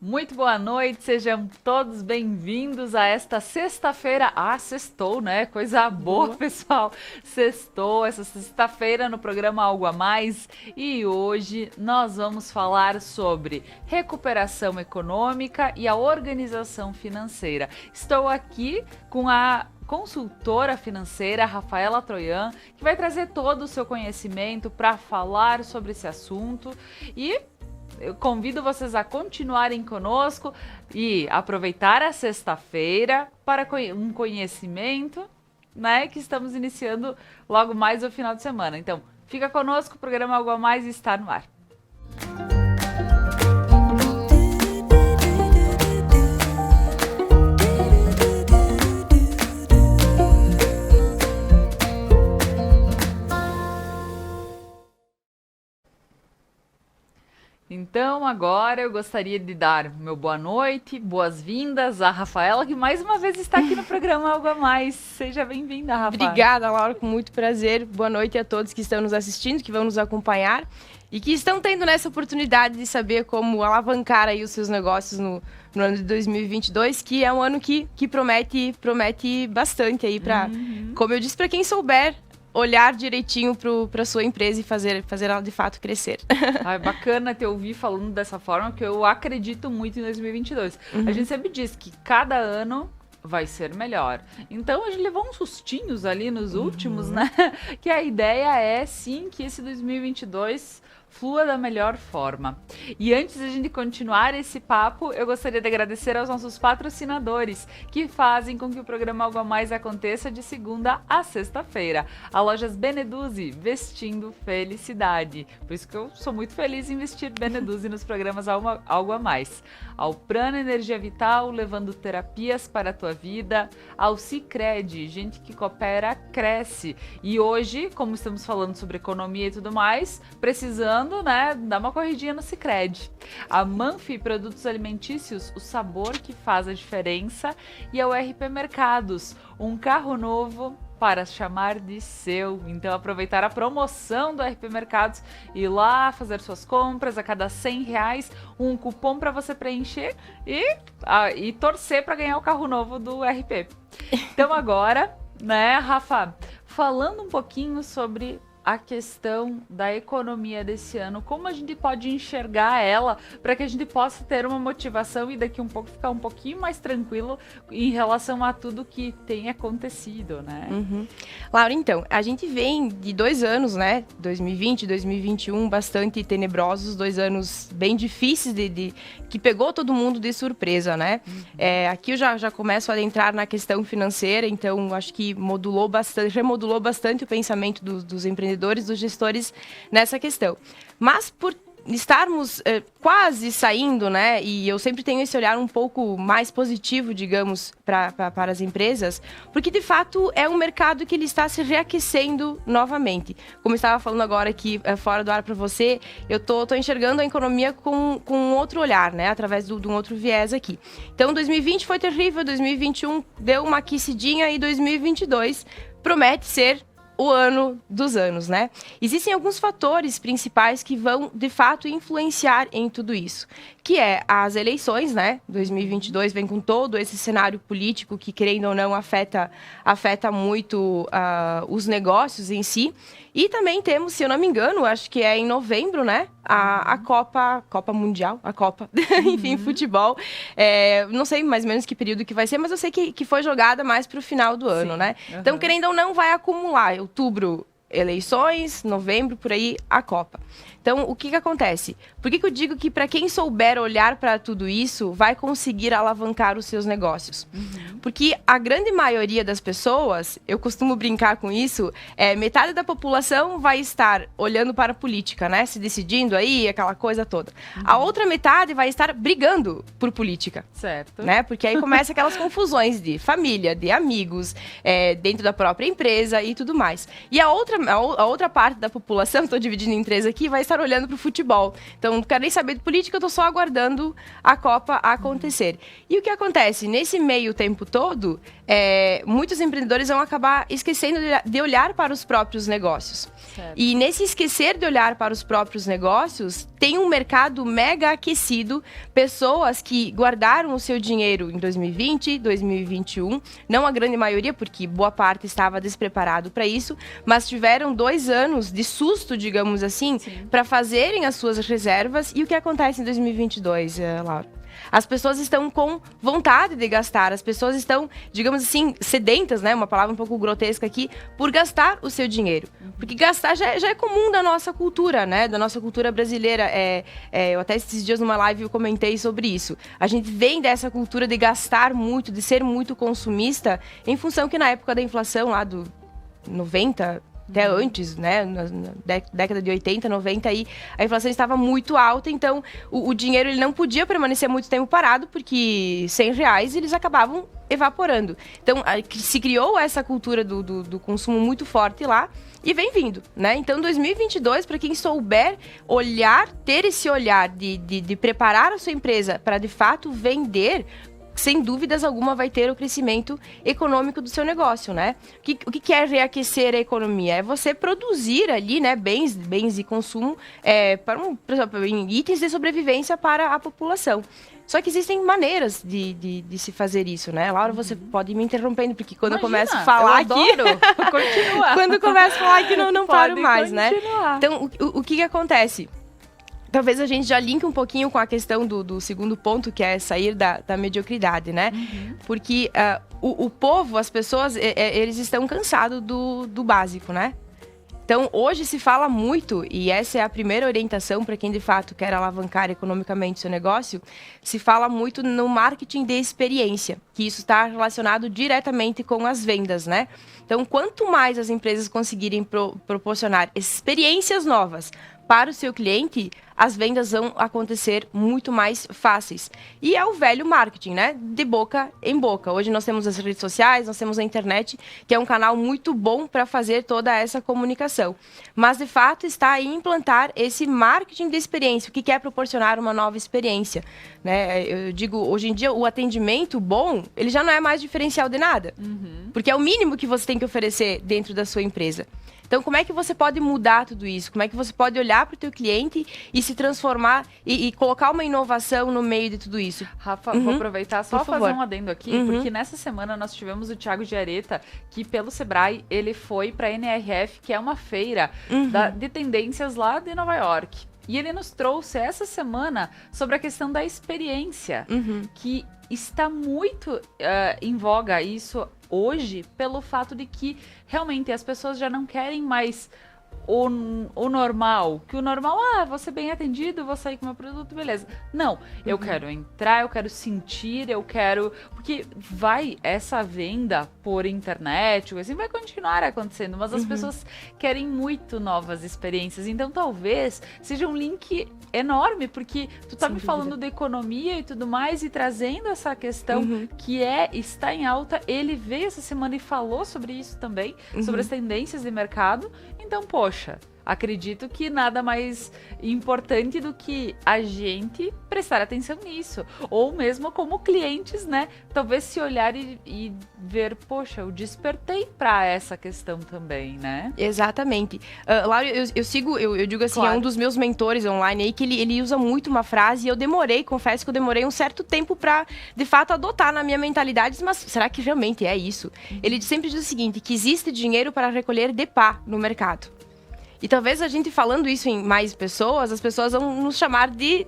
Muito boa noite, sejam todos bem-vindos a esta sexta-feira. Sextou, né? Coisa boa, pessoal. Sextou, essa sexta-feira no programa Algo a Mais. E hoje nós vamos falar sobre recuperação econômica e a organização financeira. Estou aqui com a consultora financeira Rafaela Troian, que vai trazer todo o seu conhecimento para falar sobre esse assunto. E eu convido vocês a continuarem conosco e aproveitar a sexta-feira para um conhecimento, né, que estamos iniciando logo mais no final de semana. Então, fica conosco, o programa Algo a Mais está no ar. Então, agora eu gostaria de dar meu boa noite, boas-vindas à Rafaela, que mais uma vez está aqui no programa Algo a Mais. Seja bem-vinda, Rafa. Obrigada, Laura, com muito prazer. Boa noite a todos que estão nos assistindo, que vão nos acompanhar e que estão tendo nessa oportunidade de saber como alavancar aí os seus negócios no ano de 2022, que é um ano que promete bastante aí para, como eu disse, para quem souber olhar direitinho para sua empresa e fazer ela de fato crescer. É bacana te ouvir falando dessa forma, que eu acredito muito em 2022. A gente sempre diz que cada ano vai ser melhor. Então a gente levou uns sustinhos ali nos últimos, né? Que a ideia é sim que esse 2022 flua da melhor forma. E antes de a gente continuar esse papo, eu gostaria de agradecer aos nossos patrocinadores que fazem com que o programa Algo a Mais aconteça de segunda a sexta-feira. A Lojas Beneduzzi, vestindo felicidade. Por isso que eu sou muito feliz em vestir Beneduzzi nos programas Algo a Mais. Ao Prana Energia Vital, levando terapias para a tua vida. Ao Sicredi, gente que coopera, cresce. E hoje, como estamos falando sobre economia e tudo mais, precisando, né, dar uma corridinha no Sicredi. A Manfi Produtos Alimentícios, o sabor que faz a diferença. E ao RP Mercados, um carro novo para chamar de seu. Então aproveitar a promoção do RP Mercados e ir lá fazer suas compras. A cada R$100, um cupom para você preencher e torcer para ganhar o carro novo do RP. Então agora, né, Rafa, falando um pouquinho sobre a questão da economia desse ano, como a gente pode enxergar ela para que a gente possa ter uma motivação e daqui um pouco ficar um pouquinho mais tranquilo em relação a tudo que tem acontecido, né? Laura, então, a gente vem de 2 anos, né, 2020 e 2021, bastante tenebrosos, 2 anos bem difíceis que pegou todo mundo de surpresa, né? Aqui eu já começo a entrar na questão financeira, então acho que remodulou bastante o pensamento dos empreendedores, dos gestores nessa questão. Mas por estarmos quase saindo, né, e eu sempre tenho esse olhar um pouco mais positivo, digamos, para as empresas, porque de fato é um mercado que ele está se reaquecendo novamente. Como eu estava falando agora aqui fora do ar para você, eu tô enxergando a economia com um outro olhar, né, através de um outro viés aqui. Então 2020 foi terrível, 2021 deu uma aquecidinha e 2022 promete ser o ano dos anos, né? Existem alguns fatores principais que vão, de fato, influenciar em tudo isso, que é as eleições, né? 2022 vem com todo esse cenário político que, querendo ou não, afeta muito os negócios em si. E também temos, se eu não me engano, acho que é em novembro, né? A Copa Mundial, enfim, futebol. Não sei mais ou menos que período que vai ser, mas eu sei que foi jogada mais para o final do ano, né? Então, querendo ou não, vai acumular. Outubro, eleições, novembro, por aí, a Copa. Então, o que acontece? Por que eu digo que para quem souber olhar para tudo isso, vai conseguir alavancar os seus negócios? Porque a grande maioria das pessoas, eu costumo brincar com isso, metade da população vai estar olhando para a política, né? Se decidindo aí, aquela coisa toda. A outra metade vai estar brigando por política. Certo. Né? Porque aí começa aquelas confusões de família, de amigos, dentro da própria empresa e tudo mais. E a outra parte da população, estou dividindo em 3 aqui, vai estar olhando para o futebol. Então, não quero nem saber de política, eu estou só aguardando a Copa acontecer. E o que acontece? Nesse meio tempo todo, muitos empreendedores vão acabar esquecendo de olhar para os próprios negócios. Certo. E nesse esquecer de olhar para os próprios negócios, tem um mercado mega aquecido, pessoas que guardaram o seu dinheiro em 2020, 2021, não a grande maioria, porque boa parte estava despreparado para isso, mas tiveram 2 anos de susto, digamos assim, para fazerem as suas reservas. E o que acontece em 2022, Laura? As pessoas estão com vontade de gastar, as pessoas estão, digamos assim, sedentas, né? Uma palavra um pouco grotesca aqui, por gastar o seu dinheiro. Porque gastar já é comum da nossa cultura, né? Da nossa cultura brasileira. Eu até esses dias numa live eu comentei sobre isso. A gente vem dessa cultura de gastar muito, de ser muito consumista, em função que na época da inflação lá do 90... até antes, né, na década de 80, 90, aí a inflação estava muito alta, então o dinheiro ele não podia permanecer muito tempo parado, porque R$100 eles acabavam evaporando. Então, se criou essa cultura do consumo muito forte lá, e vem vindo, né? Então, 2022, para quem souber olhar, ter esse olhar de preparar a sua empresa para, de fato, vender, sem dúvidas alguma vai ter o crescimento econômico do seu negócio, né? O que é reaquecer a economia? É você produzir ali, né, bens de consumo, por exemplo, em itens de sobrevivência para a população. Só que existem maneiras de se fazer isso, né? Laura, você pode ir me interrompendo, porque quando eu começo a falar aqui... Continua. Quando eu começo a falar aqui, não paro mais, continuar. né? Então, o que acontece? Talvez a gente já linke um pouquinho com a questão do segundo ponto, que é sair da mediocridade, né? Porque o povo, as pessoas, eles estão cansados do básico, né? Então, hoje se fala muito, e essa é a primeira orientação para quem de fato quer alavancar economicamente seu negócio, se fala muito no marketing de experiência, que isso está relacionado diretamente com as vendas, né? Então, quanto mais as empresas conseguirem proporcionar experiências novas para o seu cliente, as vendas vão acontecer muito mais fáceis. E é o velho marketing, né? De boca em boca. Hoje nós temos as redes sociais, nós temos a internet, que é um canal muito bom para fazer toda essa comunicação. Mas, de fato, está em implantar esse marketing de experiência, o que quer proporcionar uma nova experiência, né? Eu digo, hoje em dia, o atendimento bom, ele já não é mais diferencial de nada. Porque é o mínimo que você tem que oferecer dentro da sua empresa. Então, como é que você pode mudar tudo isso? Como é que você pode olhar para o teu cliente e se transformar e colocar uma inovação no meio de tudo isso? Rafa, vou aproveitar só fazer um adendo aqui, porque nessa semana nós tivemos o Thiago Giareta, que pelo Sebrae, ele foi para a NRF, que é uma feira de tendências lá de Nova York. E ele nos trouxe essa semana sobre a questão da experiência, que está muito em voga isso hoje, pelo fato de que realmente as pessoas já não querem mais o normal, que o normal, vou ser bem atendido, vou sair com meu produto, beleza. Não, eu quero entrar, eu quero sentir, eu quero... Porque essa venda por internet, assim, vai continuar acontecendo, mas as pessoas querem muito novas experiências, então talvez seja um link enorme, porque tu tá me falando de economia e tudo mais, e trazendo essa questão que está em alta. Ele veio essa semana e falou sobre isso também, sobre as tendências de mercado. Então, poxa, acredito que nada mais importante do que a gente prestar atenção nisso. Ou mesmo como clientes, né? Talvez se olhar e ver, poxa, eu despertei para essa questão também, né? Exatamente. Laura, eu digo assim, Claro. É um dos meus mentores online aí, que ele usa muito uma frase, e confesso que eu demorei um certo tempo para, de fato, adotar na minha mentalidade, mas será que realmente é isso? Ele sempre diz o seguinte, que existe dinheiro para recolher de pá no mercado. E talvez a gente falando isso em mais pessoas, as pessoas vão nos chamar de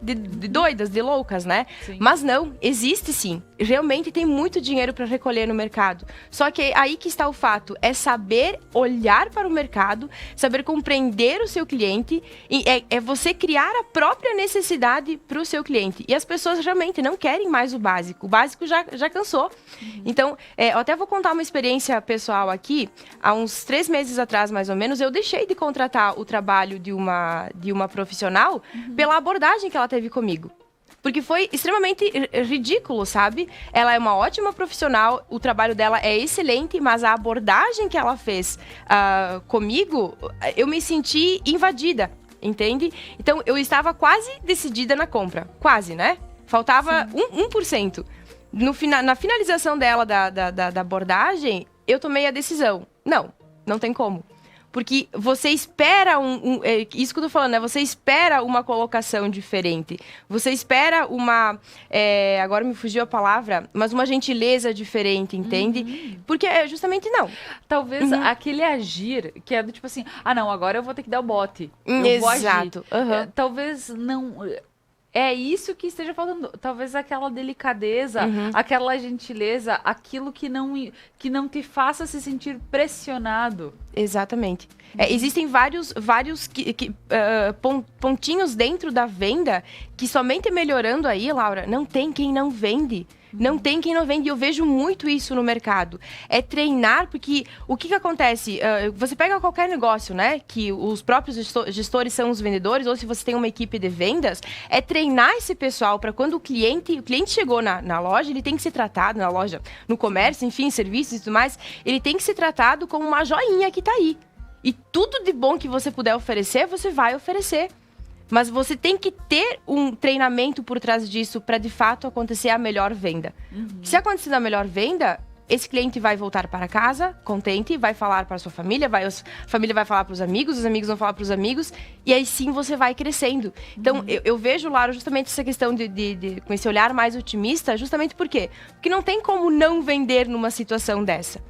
doidas, de loucas, né? Sim. Mas não, existe sim. Realmente tem muito dinheiro para recolher no mercado. Só que aí que está o fato, é saber olhar para o mercado, saber compreender o seu cliente, e é você criar a própria necessidade para o seu cliente. E as pessoas realmente não querem mais o básico. O básico já cansou. Então, eu até vou contar uma experiência pessoal aqui. Há uns 3 meses atrás, mais ou menos, eu deixei de contratar o trabalho de uma profissional pela abordagem que ela teve comigo. Porque foi extremamente ridículo, sabe? Ela é uma ótima profissional, o trabalho dela é excelente, mas a abordagem que ela fez comigo, eu me senti invadida, entende? Então, eu estava quase decidida na compra. Quase, né? Faltava 1%. Na finalização dela, da abordagem, eu tomei a decisão. Não tem como. Porque você espera isso que eu tô falando, né? Você espera uma colocação diferente. Você espera uma... agora me fugiu a palavra, mas uma gentileza diferente, entende? Porque justamente não. Talvez aquele agir, que é do tipo assim, não, agora eu vou ter que dar o bote. Eu vou agir. Exato. Talvez não... É isso que esteja faltando. Talvez aquela delicadeza, aquela gentileza, aquilo que não te faça se sentir pressionado. Exatamente. Existem vários pontinhos dentro da venda que somente melhorando aí, Laura, não tem quem não vende. Não tem quem não vende. E eu vejo muito isso no mercado. É treinar, porque o que acontece? Você pega qualquer negócio, né? Que os próprios gestores são os vendedores, ou se você tem uma equipe de vendas, é treinar esse pessoal para quando o cliente chegou na loja, ele tem que ser tratado, na loja, no comércio, enfim, serviços e tudo mais, ele tem que ser tratado como uma joinha que tá aí. E tudo de bom que você puder oferecer, você vai oferecer. Mas você tem que ter um treinamento por trás disso para, de fato, acontecer a melhor venda. Se acontecer a melhor venda, esse cliente vai voltar para casa contente, vai falar para a sua família, a família vai falar para os amigos vão falar para os amigos, e aí sim você vai crescendo. Então, eu vejo, Lara, justamente essa questão com esse olhar mais otimista, justamente por quê? Porque não tem como não vender numa situação dessa.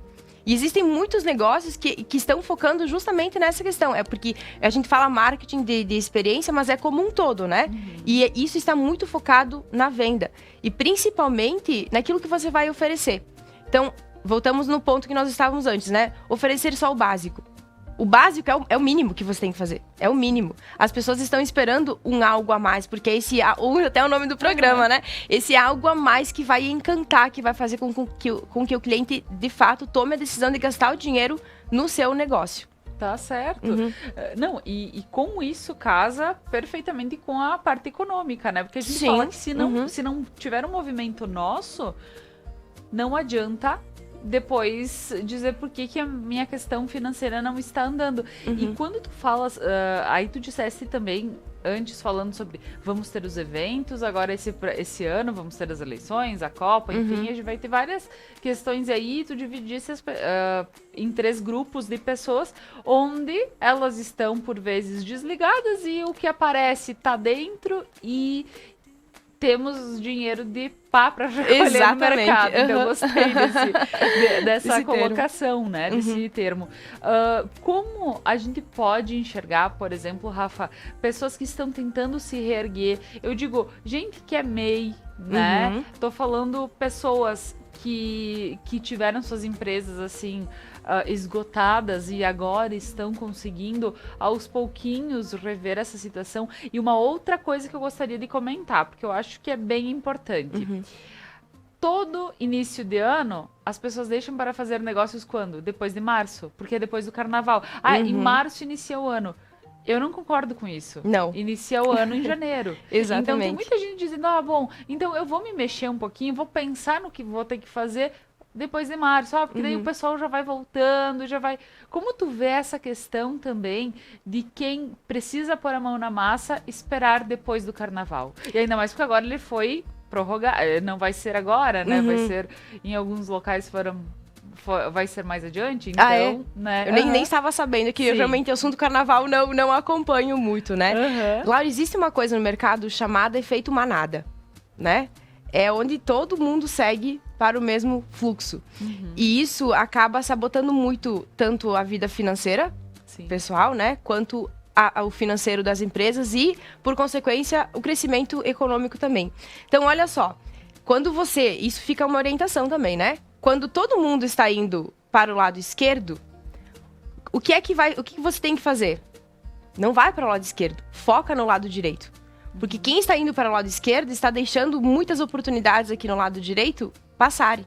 E existem muitos negócios que estão focando justamente nessa questão. É porque a gente fala marketing de experiência, mas é como um todo, né? E isso está muito focado na venda. E principalmente naquilo que você vai oferecer. Então, voltamos no ponto que nós estávamos antes, né? Oferecer só o básico. O básico é o mínimo que você tem que fazer. É o mínimo. As pessoas estão esperando um algo a mais, porque até o nome do programa, né? Esse algo a mais que vai encantar, que vai fazer com que o cliente, de fato, tome a decisão de gastar o dinheiro no seu negócio. Tá certo. Não, e com isso casa perfeitamente com a parte econômica, né? Porque a gente fala que se não tiver um movimento nosso, não adianta depois dizer por que a minha questão financeira não está andando. E quando tu falas, aí tu disseste também, antes falando sobre vamos ter os eventos, agora esse ano vamos ter as eleições, a Copa, enfim, a gente vai ter várias questões aí, tu dividisse em 3 grupos de pessoas, onde elas estão por vezes desligadas e o que aparece tá dentro e temos dinheiro de pá para recolher no mercado. Então, eu gostei dessa colocação, termo, né? Desse termo. Como a gente pode enxergar, por exemplo, Rafa, pessoas que estão tentando se reerguer? Eu digo, gente que é MEI, né? Tô falando pessoas que tiveram suas empresas, assim, esgotadas e agora estão conseguindo aos pouquinhos rever essa situação. E uma outra coisa que eu gostaria de comentar, porque eu acho que é bem importante. Todo início de ano, as pessoas deixam para fazer negócios quando? Depois de março, porque é depois do carnaval. Em março inicia o ano. Eu não concordo com isso. Não. Inicia o ano em janeiro. Exatamente. Então tem muita gente dizendo, bom, então eu vou me mexer um pouquinho, vou pensar no que vou ter que fazer depois de março, porque daí o pessoal já vai voltando, já vai... Como tu vê essa questão também de quem precisa pôr a mão na massa, esperar depois do carnaval? E ainda mais porque agora ele foi prorrogar, não vai ser agora, né? Vai ser, em alguns locais vai ser mais adiante, então, né? Eu nem estava sabendo que realmente o assunto do carnaval não acompanho muito, né? Laura, existe uma coisa no mercado chamada efeito manada, né? É onde todo mundo segue para o mesmo fluxo. E isso acaba sabotando muito tanto a vida financeira pessoal, né? Quanto o financeiro das empresas e, por consequência, o crescimento econômico também. Então, olha só. Isso fica uma orientação também, né? Quando todo mundo está indo para o lado esquerdo, o que você tem que fazer? Não vai para o lado esquerdo. Foca no lado direito. Porque quem está indo para o lado esquerdo está deixando muitas oportunidades aqui no lado direito passarem.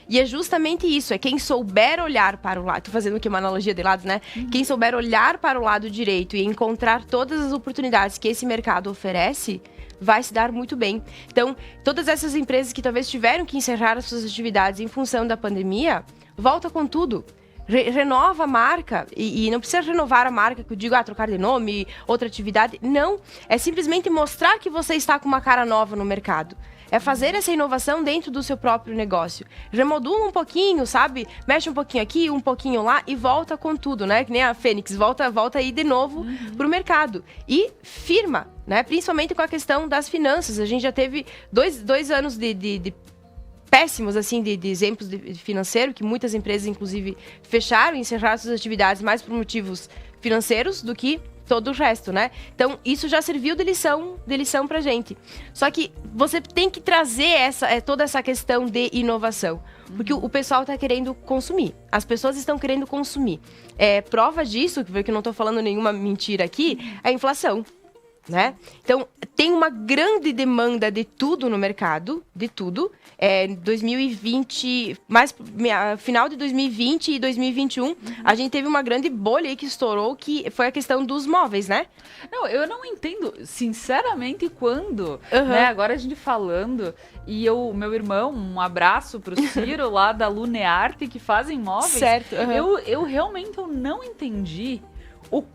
E é justamente isso, é quem souber olhar para o lado, tô fazendo aqui uma analogia de lados, né? Quem souber olhar para o lado direito e encontrar todas as oportunidades que esse mercado oferece, vai se dar muito bem. Então, todas essas empresas que talvez tiveram que encerrar as suas atividades em função da pandemia, volta com tudo. renova a marca, e não precisa renovar a marca, que eu digo, trocar de nome, outra atividade. Não, é simplesmente mostrar que você está com uma cara nova no mercado. É fazer essa inovação dentro do seu próprio negócio. Remodula um pouquinho, sabe? Mexe um pouquinho aqui, um pouquinho lá e volta com tudo, né? Que nem a Fênix, volta aí de novo pro mercado. E firma, né? Principalmente com a questão das finanças. A gente já teve dois anos de péssimos, assim, de exemplos de financeiro, que muitas empresas, inclusive, fecharam e encerraram suas atividades mais por motivos financeiros do que todo o resto, né? Então, isso já serviu de lição pra gente. Só que você tem que trazer toda essa questão de inovação. Porque o pessoal tá querendo consumir. As pessoas estão querendo consumir. Prova disso, porque eu não tô falando nenhuma mentira aqui, é a inflação. Né? Então, tem uma grande demanda de tudo no mercado, de tudo. 2020, final de 2020 e 2021, a gente teve uma grande bolha aí que estourou, que foi a questão dos móveis, né? Não, eu não entendo, sinceramente, quando, né? Agora a gente falando, e meu irmão, um abraço pro Ciro, lá da Lunearte, que fazem móveis. Certo. Eu realmente não entendi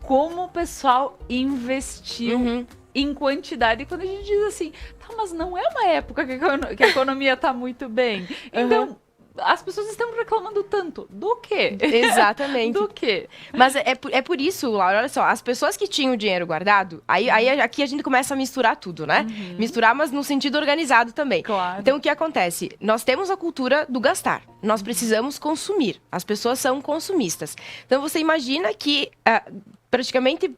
como o pessoal investiu em quantidade. Quando a gente diz assim, mas não é uma época que a economia tá muito bem. Então, as pessoas estão reclamando tanto. Do quê? Exatamente. Do quê? Mas é por isso, Laura, olha só, as pessoas que tinham dinheiro guardado, aí aqui a gente começa a misturar tudo, né? Misturar, mas no sentido organizado também. Claro. Então, o que acontece? Nós temos a cultura do gastar. Nós precisamos consumir. As pessoas são consumistas. Então, você imagina que praticamente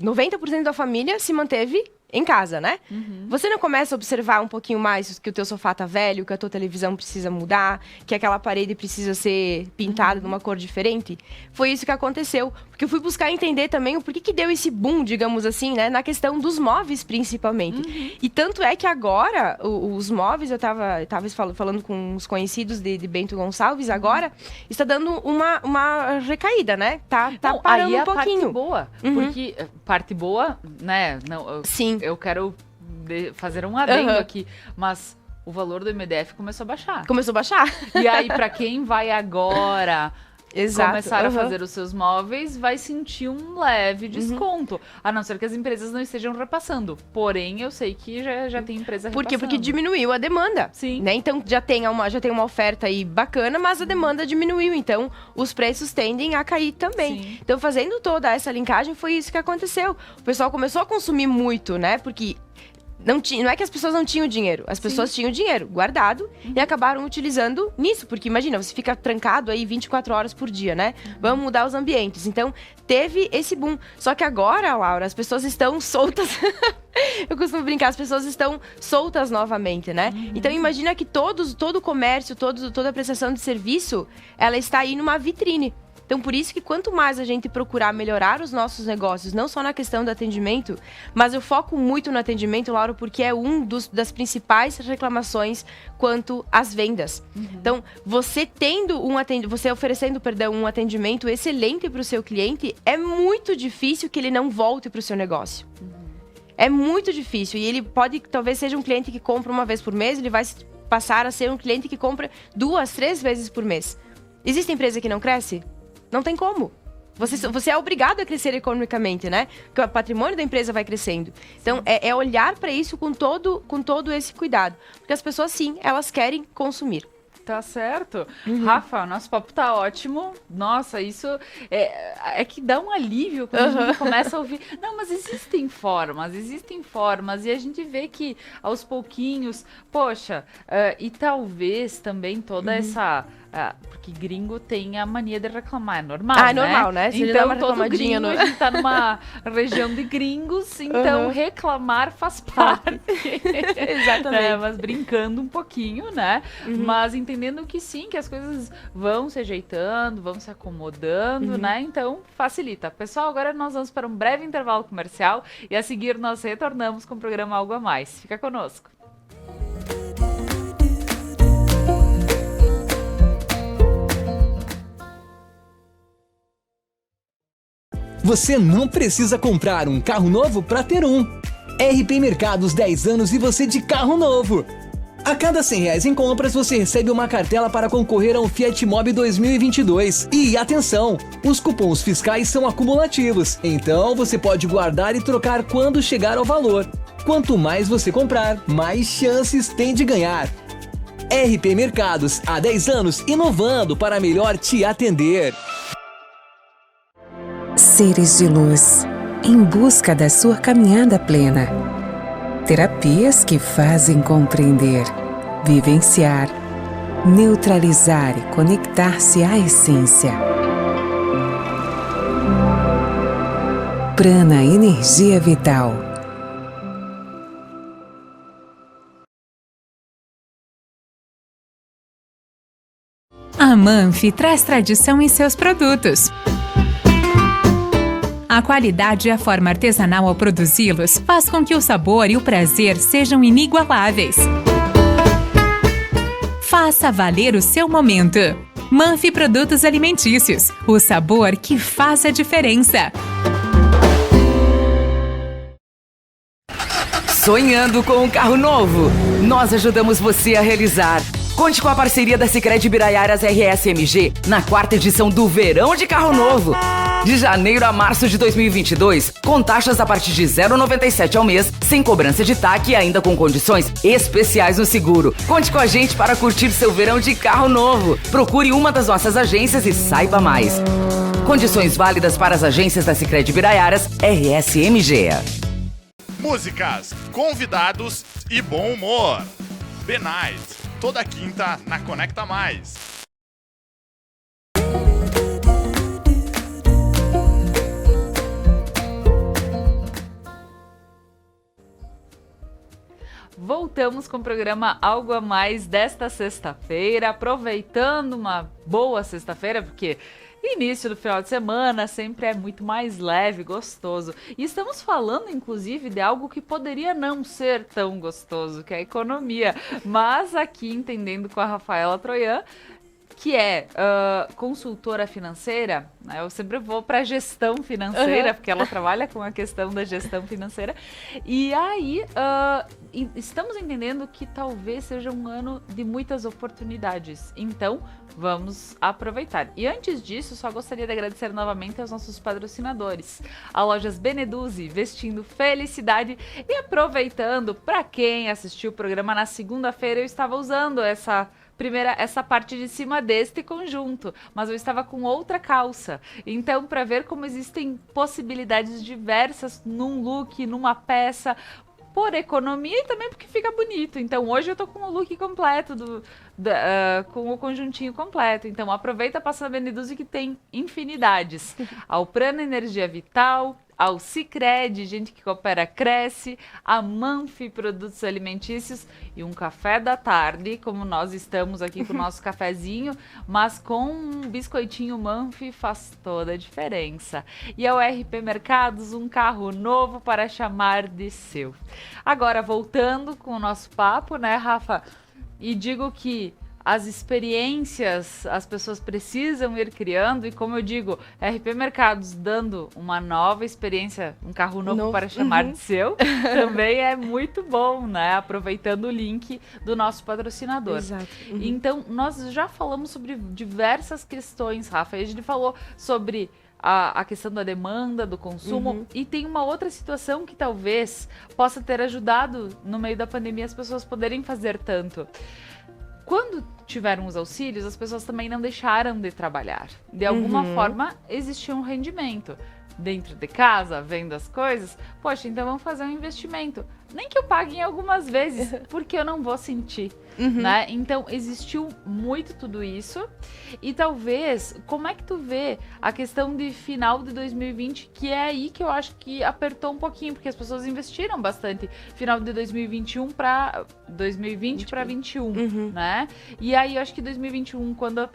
90% da família se manteve em casa, né? Você não começa a observar um pouquinho mais que o teu sofá tá velho, que a tua televisão precisa mudar, que aquela parede precisa ser pintada de uma cor diferente? Foi isso que aconteceu. Porque eu fui buscar entender também o porquê que deu esse boom, digamos assim, né? Na questão dos móveis, principalmente. E tanto é que agora, os móveis, eu tava falando com uns conhecidos de Bento Gonçalves, agora está dando uma recaída, né? Tá parando aí um pouquinho. Parte boa. Porque, parte boa, né? Sim. Eu quero fazer um adendo aqui, mas o valor do MDF começou a baixar. Começou a baixar. E aí, pra quem vai agora começar a fazer os seus móveis, vai sentir um leve desconto. A não ser que as empresas não estejam repassando. Porém, eu sei que já tem empresa Por quê? repassando. Porque diminuiu a demanda. Sim. Né? Então, já tem uma oferta aí bacana, mas a demanda diminuiu. Então, os preços tendem a cair também. Sim. Então, fazendo toda essa linkagem, foi isso que aconteceu. O pessoal começou a consumir muito, né? Porque não é que as pessoas não tinham dinheiro. As pessoas tinham dinheiro guardado e acabaram utilizando nisso. Porque imagina, você fica trancado aí 24 horas por dia, né? Vamos mudar os ambientes. Então, teve esse boom. Só que agora, Laura, as pessoas estão soltas. Eu costumo brincar, as pessoas estão soltas novamente, né? Então, imagina que todo o comércio, toda a prestação de serviço, ela está aí numa vitrine. Então, por isso que quanto mais a gente procurar melhorar os nossos negócios, não só na questão do atendimento, mas eu foco muito no atendimento, Laura, porque é das principais reclamações quanto às vendas. Então, você oferecendo, um atendimento excelente para o seu cliente, é muito difícil que ele não volte para o seu negócio. É muito difícil. E ele talvez seja um cliente que compra uma vez por mês, ele vai passar a ser um cliente que compra 2, 3 vezes por mês. Existe empresa que não cresce? Não tem como. Você é obrigado a crescer economicamente, né? Porque o patrimônio da empresa vai crescendo. Então, é olhar para isso com todo esse cuidado. Porque as pessoas, sim, elas querem consumir. Tá certo. Rafa, nosso papo tá ótimo. Nossa, isso é que dá um alívio quando a gente começa a ouvir. Não, mas existem formas. E a gente vê que aos pouquinhos, poxa, e talvez também toda essa... porque gringo tem a mania de reclamar, é normal, né? É normal, né? Se então, todo gringo, a gente tá numa região de gringos, então reclamar faz parte. Exatamente. Mas brincando um pouquinho, né? Mas entendendo que sim, que as coisas vão se ajeitando, vão se acomodando, né? Então, facilita. Pessoal, agora nós vamos para um breve intervalo comercial e a seguir nós retornamos com o programa Algo a Mais. Fica conosco. Você não precisa comprar um carro novo para ter um. RP Mercados 10 anos e você de carro novo. A cada R$100 em compras, você recebe uma cartela para concorrer a um Fiat Mobi 2022. E atenção, os cupons fiscais são acumulativos, então você pode guardar e trocar quando chegar ao valor. Quanto mais você comprar, mais chances tem de ganhar. RP Mercados, há 10 anos, inovando para melhor te atender. Seres de luz, em busca da sua caminhada plena. Terapias que fazem compreender, vivenciar, neutralizar e conectar-se à essência. Prana Energia Vital. A Manfi traz tradição em seus produtos. A qualidade e a forma artesanal ao produzi-los faz com que o sabor e o prazer sejam inigualáveis. Faça valer o seu momento. Manfi Produtos Alimentícios, o sabor que faz a diferença. Sonhando com um carro novo? Nós ajudamos você a realizar. Conte com a parceria da Sicredi Biraiaras RSMG na 4ª edição do Verão de Carro Novo. De janeiro a março de 2022, com taxas a partir de R$ 0,97 ao mês, sem cobrança de TAC e ainda com condições especiais no seguro. Conte com a gente para curtir seu verão de carro novo. Procure uma das nossas agências e saiba mais. Condições válidas para as agências da Sicredi Biraiaras RSMG. Músicas, convidados e bom humor. The Night, toda quinta na Conecta Mais. Voltamos com o programa Algo a Mais desta sexta-feira, aproveitando uma boa sexta-feira, porque início do final de semana sempre é muito mais leve, gostoso. E estamos falando, inclusive, de algo que poderia não ser tão gostoso, que é a economia. Mas aqui, entendendo com a Rafaela Troian, que é consultora financeira, né? Eu sempre vou para gestão financeira, porque ela trabalha com a questão da gestão financeira. E aí, estamos entendendo que talvez seja um ano de muitas oportunidades. Então, vamos aproveitar. E antes disso, só gostaria de agradecer novamente aos nossos patrocinadores. A Lojas Beneduzzi, vestindo felicidade. E aproveitando, para quem assistiu o programa na segunda-feira, eu estava usando essa parte de cima deste conjunto, mas eu estava com outra calça. Então, para ver como existem possibilidades diversas num look, numa peça, por economia e também porque fica bonito. Então, hoje eu tô com o look completo, com o conjuntinho completo. Então, aproveita, passa na Beneduzzi que tem infinidades. Ao Prana Energia Vital, ao Sicredi, gente que coopera cresce, a Manfi Produtos Alimentícios e um café da tarde, como nós estamos aqui com o nosso cafezinho, mas com um biscoitinho Manfi faz toda a diferença. E ao RP Mercados, um carro novo para chamar de seu. Agora, voltando com o nosso papo, né, Rafa? E digo que as experiências as pessoas precisam ir criando e, como eu digo, RP Mercados dando uma nova experiência, um carro novo para chamar de seu, também é muito bom, né? Aproveitando o link do nosso patrocinador. Exato. Então, nós já falamos sobre diversas questões, Rafa. A gente falou sobre a questão da demanda, do consumo, e tem uma outra situação que talvez possa ter ajudado no meio da pandemia as pessoas poderem fazer tanto. Quando tiveram os auxílios, as pessoas também não deixaram de trabalhar. De alguma forma, existia um rendimento. Dentro de casa, vendo as coisas, poxa, então vamos fazer um investimento. Nem que eu pague em algumas vezes, porque eu não vou sentir, né? Então, existiu muito tudo isso. E talvez, como é que tu vê a questão de final de 2020, que é aí que eu acho que apertou um pouquinho, porque as pessoas investiram bastante final de 2021 para 2020 para 2021, né? E aí, eu acho que 2021, quando as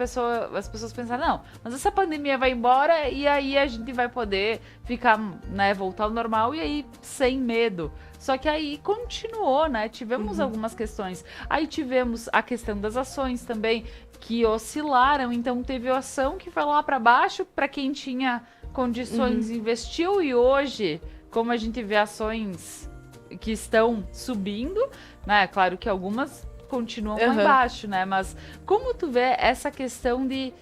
pessoas pensaram, não, mas essa pandemia vai embora e aí a gente vai poder ficar, né, voltar ao normal e aí sem medo. Só que aí continuou, né? Tivemos algumas questões. Aí tivemos a questão das ações também, que oscilaram. Então, teve a ação que foi lá para baixo, para quem tinha condições investiu. E hoje, como a gente vê ações que estão subindo, né? Claro que algumas continuam lá embaixo, né? Mas como tu vê essa questão de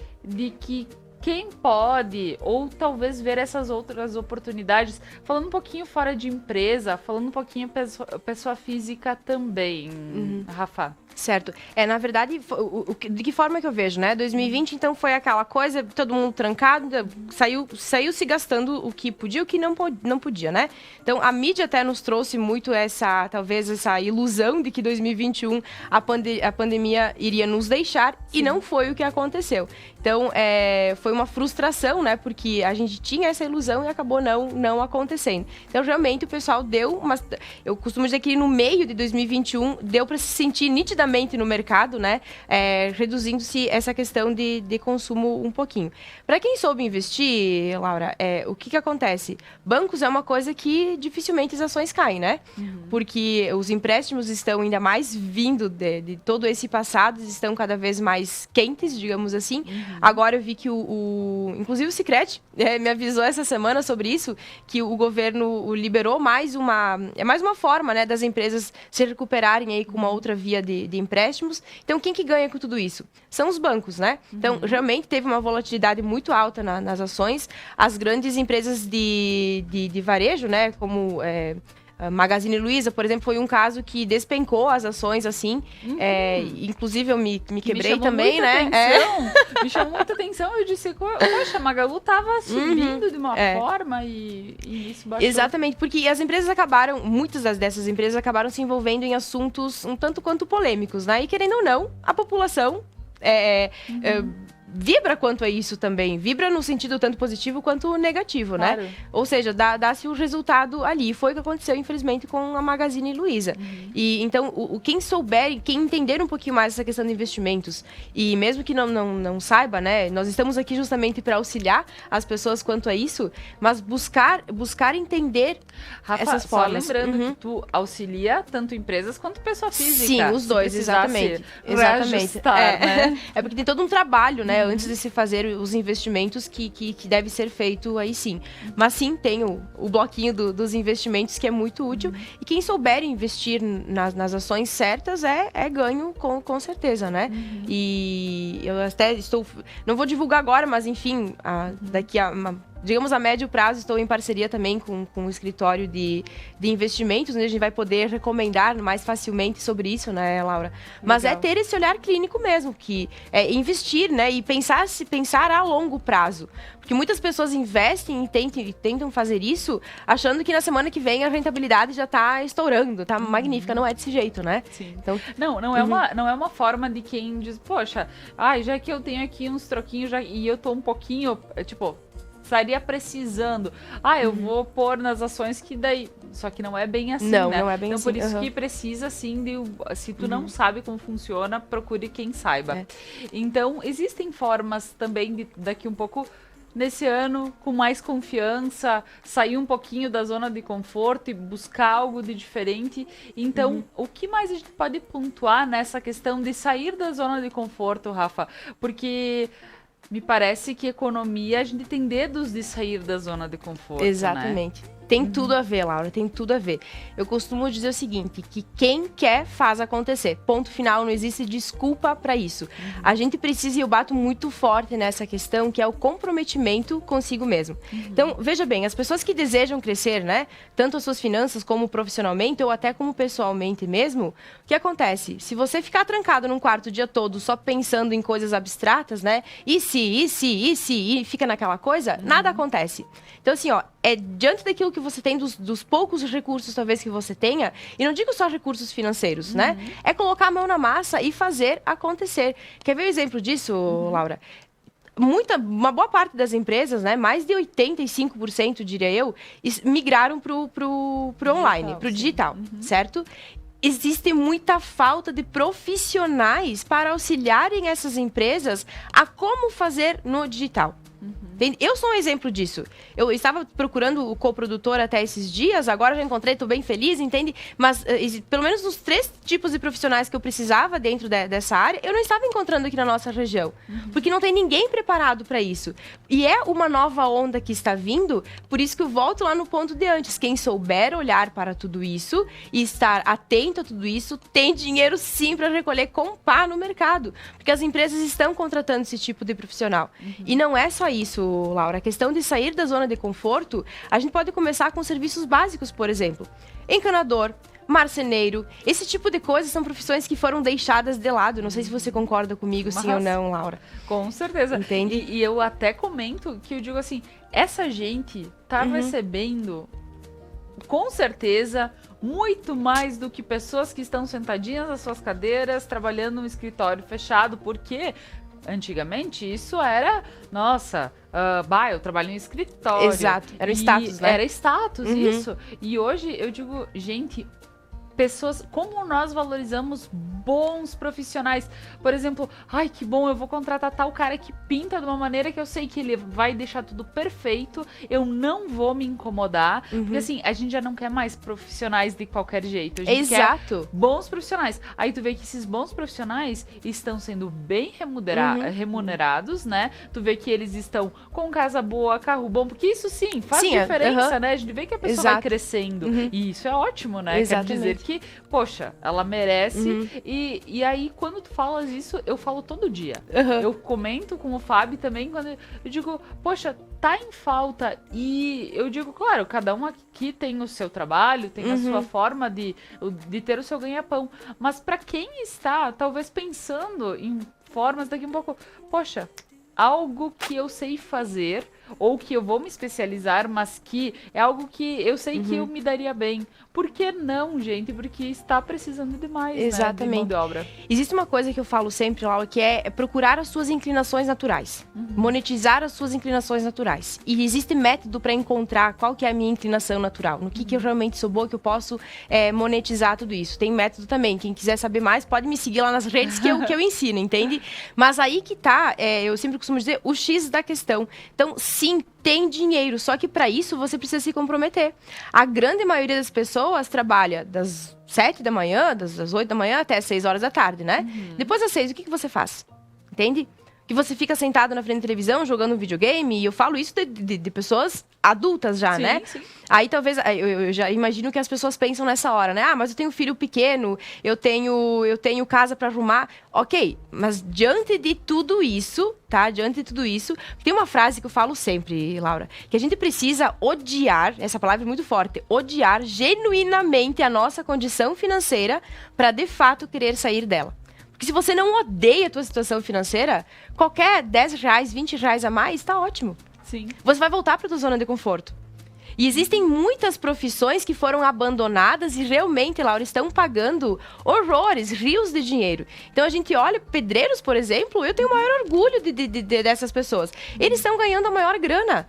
que quem pode, ou talvez ver essas outras oportunidades, falando um pouquinho fora de empresa, falando um pouquinho pessoa física também, Rafa? Certo. Na verdade, de que forma que eu vejo, né? 2020, então, foi aquela coisa, todo mundo trancado, saiu se gastando o que podia e o que não podia, né? Então, a mídia até nos trouxe muito talvez essa ilusão de que 2021 a pandemia iria nos deixar, e não foi o que aconteceu. Então, foi uma frustração, né? Porque a gente tinha essa ilusão e acabou não acontecendo. Então, realmente, o pessoal eu costumo dizer que no meio de 2021 deu para se sentir nitidamente no mercado, né? Reduzindo-se essa questão de consumo um pouquinho. Para quem soube investir, Laura, o que acontece? Bancos é uma coisa que dificilmente as ações caem, né? Porque os empréstimos estão ainda mais vindo de todo esse passado, estão cada vez mais quentes, digamos assim. Agora eu vi que inclusive o Sicredi me avisou essa semana sobre isso, que o governo liberou mais uma forma, né, das empresas se recuperarem aí com uma outra via de empréstimos. Então, quem que ganha com tudo isso? São os bancos, né? Então, realmente teve uma volatilidade muito alta nas ações. As grandes empresas de varejo, né, como Magazine Luiza, por exemplo, foi um caso que despencou as ações, assim. Inclusive, eu me quebrei também, né? Me chamou muita atenção. Eu disse, poxa, a Magalu tava subindo de uma forma e isso baixou. Exatamente, porque as empresas muitas dessas empresas acabaram se envolvendo em assuntos um tanto quanto polêmicos, né? E querendo ou não, a população vibra quanto a isso também. Vibra no sentido tanto positivo quanto negativo, claro, né? Ou seja, dá-se o resultado ali. Foi o que aconteceu, infelizmente, com a Magazine Luiza. E então, quem souber, quem entender um pouquinho mais essa questão de investimentos, e mesmo que não saiba, né? Nós estamos aqui justamente para auxiliar as pessoas quanto a isso, mas buscar entender, Rafa, essas formas. Só lembrando que tu auxilia tanto empresas quanto pessoa física. Sim, os dois, exatamente. Né? É porque tem todo um trabalho, né? Antes de se fazer os investimentos que deve ser feito aí sim. Mas sim, tem o bloquinho dos investimentos que é muito útil. E quem souber investir nas ações certas é ganho com certeza, né? E eu até não vou divulgar agora, mas enfim, daqui a digamos, a médio prazo, estou em parceria também com o escritório de investimentos, onde a gente vai poder recomendar mais facilmente sobre isso, né, Laura? Mas legal, ter esse olhar clínico mesmo, que é investir, né, e pensar a longo prazo. Porque muitas pessoas investem e tentam fazer isso, achando que na semana que vem a rentabilidade já está estourando, tá magnífica. Não é desse jeito, né? Sim. Então, não é uma forma de quem diz, poxa, já que eu tenho aqui uns troquinhos e eu tô um pouquinho, estaria precisando. Eu vou pôr nas ações que daí... Só que não é bem assim, né? Não é bem assim. Então, por isso que precisa, assim, se tu não sabe como funciona, procure quem saiba. Então, existem formas também daqui um pouco... Nesse ano, com mais confiança, sair um pouquinho da zona de conforto e buscar algo de diferente. Então, o que mais a gente pode pontuar nessa questão de sair da zona de conforto, Rafa? Porque... me parece que economia, a gente tem dedos de sair da zona de conforto, exatamente. Né? Tem tudo a ver, Laura, tem tudo a ver. Eu costumo dizer o seguinte, que quem quer faz acontecer. Ponto final, não existe desculpa para isso. A gente precisa, e eu bato muito forte nessa questão, que é o comprometimento consigo mesmo. Então, veja bem, as pessoas que desejam crescer, né, tanto as suas finanças como profissionalmente ou até como pessoalmente mesmo, o que acontece? Se você ficar trancado num quarto o dia todo só pensando em coisas abstratas, né, e fica naquela coisa, nada acontece. Então, assim, diante daquilo que você tem, dos poucos recursos, talvez, que você tenha, e não digo só recursos financeiros, né? É colocar a mão na massa e fazer acontecer. Quer ver o exemplo disso, Laura? Uma boa parte das empresas, né, mais de 85%, diria eu, migraram pro online, pro digital, certo? Existe muita falta de profissionais para auxiliarem essas empresas a como fazer no digital. Entende? Eu sou um exemplo disso. Eu estava procurando o coprodutor até esses dias, agora já encontrei, tô bem feliz, entende? Mas pelo menos os 3 tipos de profissionais que eu precisava dentro dessa área, eu não estava encontrando aqui na nossa região. Porque não tem ninguém preparado para isso. E é uma nova onda que está vindo, por isso que eu volto lá no ponto de antes. Quem souber olhar para tudo isso e estar atento a tudo isso, tem dinheiro sim para recolher com pá no mercado. Porque as empresas estão contratando esse tipo de profissional. E não é só isso, Laura. A questão de sair da zona de conforto, a gente pode começar com serviços básicos, por exemplo. Encanador, marceneiro, esse tipo de coisas são profissões que foram deixadas de lado. Não sei se você concorda comigo, sim ou não, Laura. Com certeza. Entende? E eu até comento que eu digo assim, essa gente tá recebendo, com certeza, muito mais do que pessoas que estão sentadinhas nas suas cadeiras, trabalhando num escritório fechado, porque antigamente isso era, nossa, eu trabalho em escritório. Exato, era status, né? Era status, isso. E hoje eu digo, gente, pessoas, como nós valorizamos bons profissionais. Por exemplo, ai, que bom, eu vou contratar tal cara que pinta de uma maneira que eu sei que ele vai deixar tudo perfeito, eu não vou me incomodar, porque assim, a gente já não quer mais profissionais de qualquer jeito. A gente quer bons profissionais. Aí tu vê que esses bons profissionais estão sendo bem remunerados, né? Tu vê que eles estão com casa boa, carro bom, porque isso sim, faz diferença, né? A gente vê que a pessoa vai crescendo. E isso é ótimo, né? Quer dizer que, poxa, ela merece. E aí, quando tu falas isso, eu falo todo dia. Eu comento com o Fábio também, quando eu digo, poxa, tá em falta. E eu digo, claro, cada um aqui tem o seu trabalho, tem a sua forma de ter o seu ganha-pão. Mas pra quem está, talvez, pensando em formas daqui um pouco, poxa, algo que eu sei fazer, ou que eu vou me especializar, mas que é algo que eu sei que eu me daria bem. Por que não, gente? Porque está precisando demais, exatamente, né, de mão de obra. Existe uma coisa que eu falo sempre, Laura, que é procurar as suas inclinações naturais. Monetizar as suas inclinações naturais. E existe método para encontrar qual que é a minha inclinação natural. No que eu realmente sou boa, que eu posso monetizar tudo isso. Tem método também. Quem quiser saber mais, pode me seguir lá nas redes que eu ensino, entende? Mas aí que tá, eu sempre costumo dizer, o X da questão. Então, sim, tem dinheiro, só que para isso você precisa se comprometer. A grande maioria das pessoas trabalha das 7 da manhã, das 8 da manhã até 6 horas da tarde, né? Depois das 6, o que você faz? Entende? Que você fica sentado na frente da televisão jogando um videogame, e eu falo isso de pessoas adultas já, né? Sim. Aí talvez, eu já imagino que as pessoas pensam nessa hora, né? Ah, mas eu tenho filho pequeno, eu tenho casa para arrumar. Ok, mas diante de tudo isso, tá? Diante de tudo isso, tem uma frase que eu falo sempre, Laura, que a gente precisa odiar, essa palavra é muito forte, odiar genuinamente a nossa condição financeira para de fato querer sair dela. Porque se você não odeia a tua situação financeira, qualquer R$10, R$20 a mais, tá ótimo. Sim. Você vai voltar para tua zona de conforto. E existem muitas profissões que foram abandonadas e realmente, Laura, estão pagando horrores, rios de dinheiro. Então a gente olha, pedreiros, por exemplo, eu tenho o maior orgulho dessas pessoas. Eles estão ganhando a maior grana.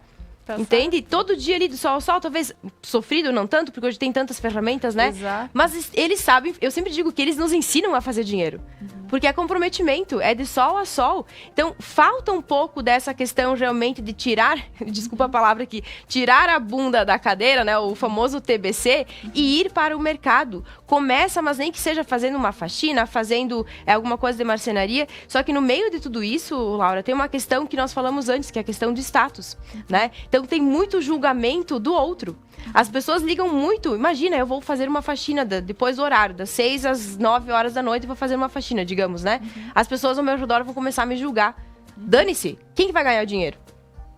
Entende? Certo. Todo dia ali do sol ao sol, talvez sofrido, não tanto, porque hoje tem tantas ferramentas, né? Exato. Mas eles sabem, eu sempre digo que eles nos ensinam a fazer dinheiro. Porque é comprometimento, é de sol a sol. Então, falta um pouco dessa questão realmente de tirar, desculpa a palavra aqui, tirar a bunda da cadeira, né? O famoso TBC, e ir para o mercado. Começa, mas nem que seja fazendo uma faxina, fazendo alguma coisa de marcenaria. Só que no meio de tudo isso, Laura, tem uma questão que nós falamos antes, que é a questão de status, né? Então, tem muito julgamento do outro. As pessoas ligam muito. Imagina, eu vou fazer uma faxina depois do horário, das 6 às 9 horas da noite, eu vou fazer uma faxina, digamos, né? As pessoas ao meu redor vão começar a me julgar. Dane-se, quem que vai ganhar o dinheiro?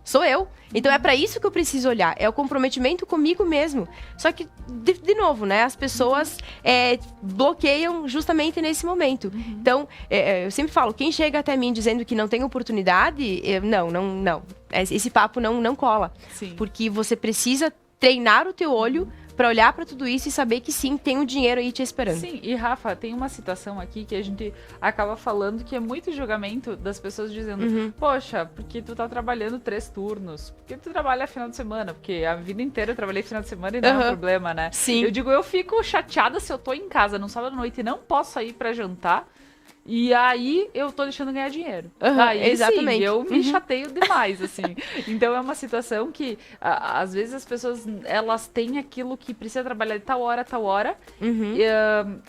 Sou eu. Então é para isso que eu preciso olhar. É o comprometimento comigo mesmo. Só que, de novo, né? As pessoas bloqueiam justamente nesse momento. Então, eu sempre falo, quem chega até mim dizendo que não tem oportunidade, não. Esse papo não cola. Sim. Porque você precisa treinar o teu olho para olhar para tudo isso e saber que sim, tem um dinheiro aí te esperando. Sim, e Rafa, tem uma situação aqui que a gente acaba falando que é muito julgamento das pessoas dizendo, poxa, porque tu tá trabalhando 3 turnos, porque tu trabalha final de semana, porque a vida inteira eu trabalhei final de semana e não é um problema, né? Sim. Eu digo, eu fico chateada se eu tô em casa no sábado à noite e não posso sair para jantar. E aí eu tô deixando de ganhar dinheiro. Aí exatamente. sim, eu me chateio demais, assim. Então é uma situação que, às vezes, as pessoas, elas têm aquilo que precisa trabalhar de tal hora,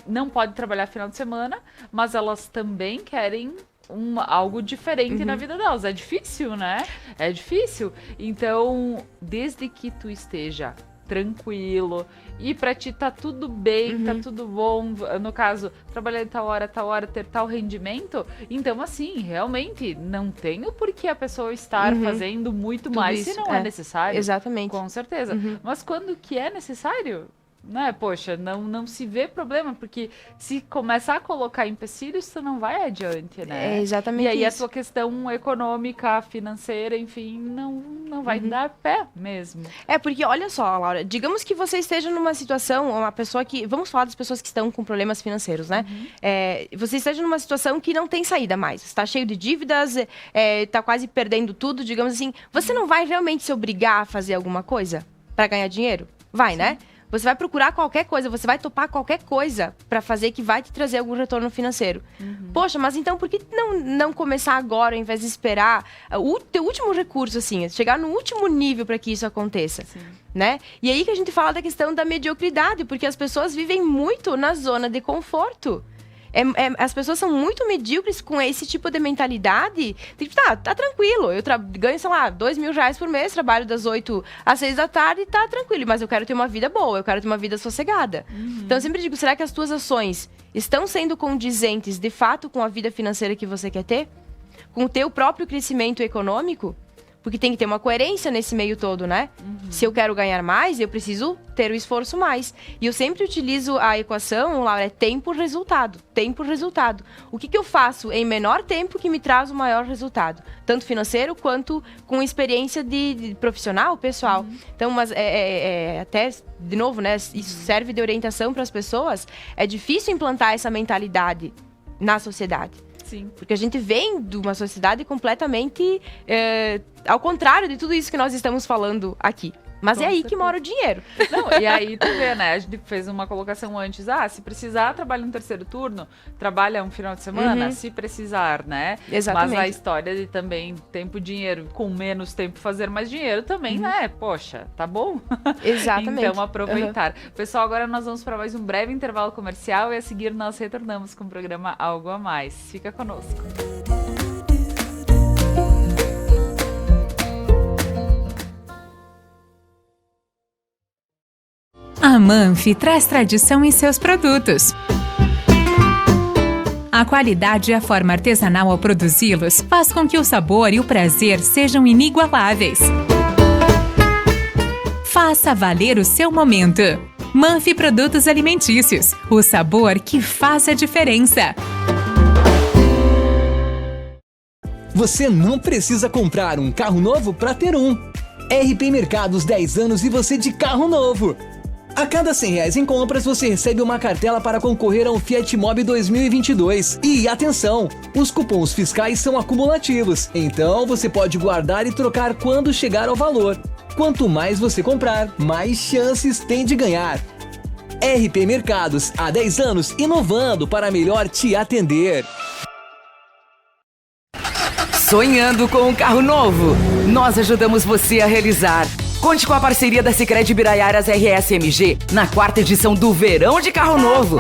não pode trabalhar final de semana, mas elas também querem algo diferente na vida delas. É difícil, né? É difícil. Então, desde que tu esteja tranquilo e pra ti tá tudo bem, tá tudo bom, no caso, trabalhar de tal hora, ter tal rendimento, então assim, realmente não tem o porquê a pessoa estar fazendo muito tudo mais se não é necessário. Exatamente. Com certeza. Mas quando que é necessário, né, poxa, não se vê problema, porque se começar a colocar empecilhos, tu não vai adiante, né? É exatamente E aí isso. a tua questão econômica, financeira, enfim, não vai dar pé mesmo. É, porque olha só, Laura, digamos que você esteja numa situação, uma pessoa que, vamos falar das pessoas que estão com problemas financeiros, né? Você esteja numa situação que não tem saída mais, está cheio de dívidas, está quase perdendo tudo, digamos assim, você não vai realmente se obrigar a fazer alguma coisa para ganhar dinheiro? Vai, né? Você vai procurar qualquer coisa, você vai topar qualquer coisa para fazer que vai te trazer algum retorno financeiro. Poxa, mas então por que não começar agora, ao invés de esperar o teu último recurso, assim, chegar no último nível para que isso aconteça? Né? E aí que a gente fala da questão da mediocridade, porque as pessoas vivem muito na zona de conforto. As pessoas são muito medíocres com esse tipo de mentalidade. Tipo, tá tranquilo, eu ganho, sei lá, R$2.000 por mês, trabalho das 8 às 6 da tarde, tá tranquilo, mas eu quero ter uma vida boa, eu quero ter uma vida sossegada. Então eu sempre digo, será que as tuas ações estão sendo condizentes, de fato, com a vida financeira que você quer ter? Com o teu próprio crescimento econômico? Porque tem que ter uma coerência nesse meio todo, né? Se eu quero ganhar mais, eu preciso ter o esforço mais. E eu sempre utilizo a equação, Laura, é tempo-resultado. Tempo-resultado. O que eu faço em menor tempo que me traz o maior resultado? Tanto financeiro quanto com experiência de profissional, pessoal. Então, mas até, de novo, né? Isso serve de orientação para as pessoas. É difícil implantar essa mentalidade na sociedade. Sim. Porque a gente vem de uma sociedade completamente ao contrário de tudo isso que nós estamos falando aqui. Mas é aí que mora o dinheiro. Não, e aí tu vê, né? A gente fez uma colocação antes. Se precisar, trabalha um terceiro turno, trabalha um final de semana, se precisar, né? Exatamente. Mas a história de também tempo, dinheiro, com menos tempo fazer mais dinheiro também, né? Poxa, tá bom? Exatamente. Então, aproveitar. Pessoal, agora nós vamos para mais um breve intervalo comercial e a seguir nós retornamos com o programa Algo a Mais. Fica conosco. A Manfi traz tradição em seus produtos. A qualidade e a forma artesanal ao produzi-los faz com que o sabor e o prazer sejam inigualáveis. Faça valer o seu momento. Manfi Produtos Alimentícios, o sabor que faz a diferença. Você não precisa comprar um carro novo para ter um. RP Mercados 10 anos e você de carro novo. A cada R$100 em compras, você recebe uma cartela para concorrer a um Fiat Mobi 2022. E atenção, os cupons fiscais são acumulativos, então você pode guardar e trocar quando chegar ao valor. Quanto mais você comprar, mais chances tem de ganhar. RP Mercados, há 10 anos, inovando para melhor te atender. Sonhando com um carro novo? Nós ajudamos você a realizar. Conte com a parceria da Sicredi Biraiaras RSMG na 4ª edição do Verão de Carro Novo.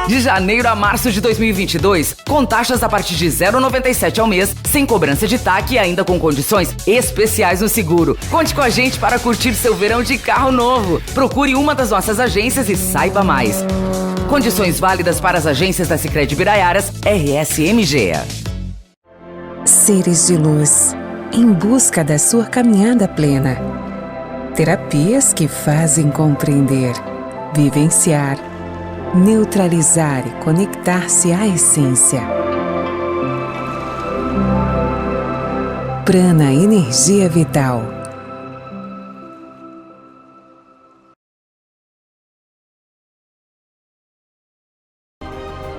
De janeiro a março de 2022, com taxas a partir de R$ 0,97 ao mês, sem cobrança de TAC e ainda com condições especiais no seguro. Conte com a gente para curtir seu verão de carro novo. Procure uma das nossas agências e saiba mais. Condições válidas para as agências da Sicredi Biraiaras RSMG. Seres de luz, em busca da sua caminhada plena. Terapias que fazem compreender, vivenciar, neutralizar e conectar-se à essência. Prana Energia Vital.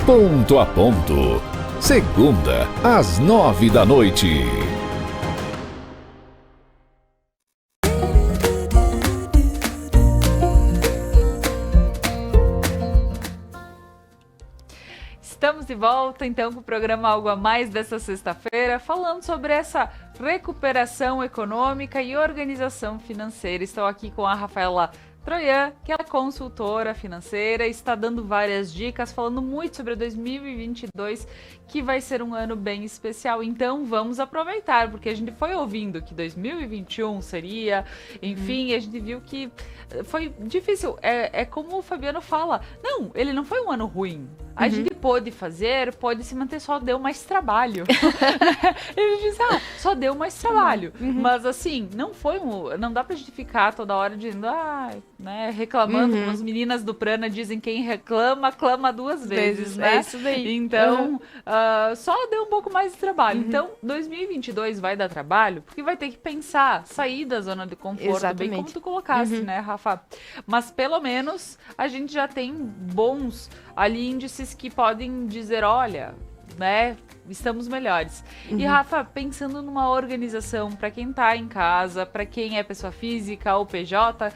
Ponto a ponto. Segunda, às 9 da noite. Estamos gente volta então com o programa Algo a Mais dessa sexta-feira, falando sobre essa recuperação econômica e organização financeira. Estou aqui com a Rafaela Troian, que é consultora financeira, está dando várias dicas, falando muito sobre 2022, que vai ser um ano bem especial. Então vamos aproveitar, porque a gente foi ouvindo que 2021 seria, enfim, a gente viu que foi difícil. É como o Fabiano fala, não, ele não foi um ano ruim. A gente pôde se manter, só deu mais trabalho. Ele diz, só deu mais trabalho. Mas assim, não dá pra gente ficar toda hora dizendo, reclamando, como as meninas do Prana dizem, quem reclama, clama duas vezes, né? É isso daí. Então, só deu um pouco mais de trabalho. Então, 2022 vai dar trabalho, porque vai ter que pensar, sair da zona de conforto, Exatamente. bem como tu colocaste, né, Rafa? Mas pelo menos a gente já tem bons ali índices que podem dizer, olha, né, estamos melhores. E Rafa, pensando numa organização para quem tá em casa, para quem é pessoa física ou PJ,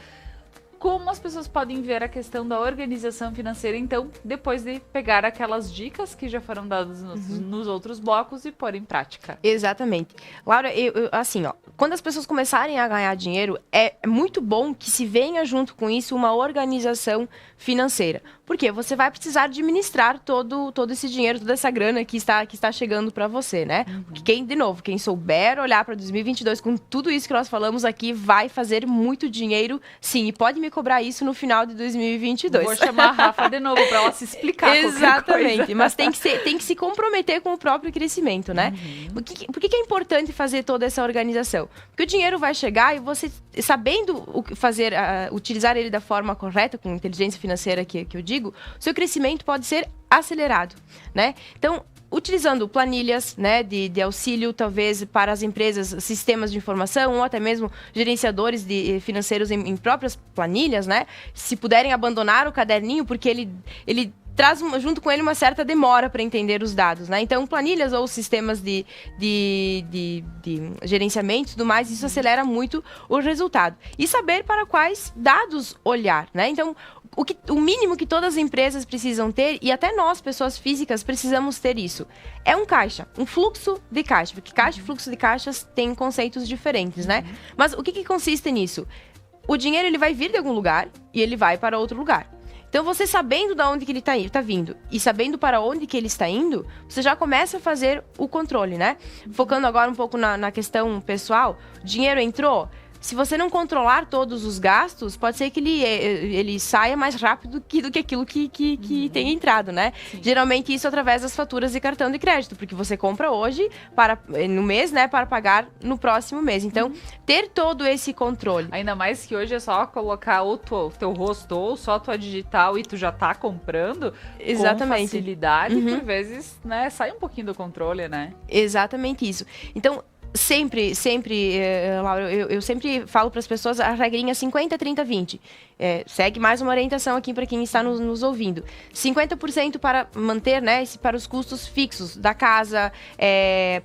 como as pessoas podem ver a questão da organização financeira, então, depois de pegar aquelas dicas que já foram dadas nos outros blocos e pôr em prática? Exatamente. Laura, assim, quando as pessoas começarem a ganhar dinheiro, é muito bom que se venha junto com isso uma organização financeira. Porque você vai precisar administrar todo esse dinheiro, toda essa grana que está chegando para você, né? Porque quem souber olhar para 2022 com tudo isso que nós falamos aqui, vai fazer muito dinheiro, sim. E pode me cobrar isso no final de 2022. Vou chamar a Rafa de novo para ela se explicar. Exatamente. Mas tem que se comprometer com o próprio crescimento, né? Por que é importante fazer toda essa organização? Porque o dinheiro vai chegar e você, sabendo o que fazer, utilizar ele da forma correta, com inteligência financeira que eu digo, seu crescimento pode ser acelerado, né? Então, utilizando planilhas, né, de auxílio, talvez, para as empresas, sistemas de informação, ou até mesmo gerenciadores financeiros em próprias planilhas, né? Se puderem abandonar o caderninho, porque ele traz junto com ele uma certa demora para entender os dados, né? Então, planilhas ou sistemas de gerenciamento e tudo mais, isso acelera muito o resultado. E saber para quais dados olhar, né? Então, o mínimo que todas as empresas precisam ter, e até nós, pessoas físicas, precisamos ter isso, é um caixa, um fluxo de caixa, porque caixa e fluxo de caixas têm conceitos diferentes, né? Mas o que consiste nisso? O dinheiro, ele vai vir de algum lugar e ele vai para outro lugar. Então, você sabendo de onde que ele tá vindo e sabendo para onde que ele está indo, você já começa a fazer o controle, né? Focando agora um pouco na questão pessoal, dinheiro entrou. Se você não controlar todos os gastos, pode ser que ele saia mais rápido do que aquilo que tem entrado, né? Sim. Geralmente isso através das faturas de cartão de crédito, porque você compra hoje no mês, né, para pagar no próximo mês. Então, ter todo esse controle. Ainda mais que hoje é só colocar o teu rosto ou só a tua digital e tu já tá comprando. Exatamente. Com facilidade, por vezes, né, sai um pouquinho do controle, né? Exatamente isso. Então, sempre, Laura, eu sempre falo para as pessoas a regrinha 50, 30, 20. Segue mais uma orientação aqui para quem está nos ouvindo. 50% para manter, né, para os custos fixos da casa,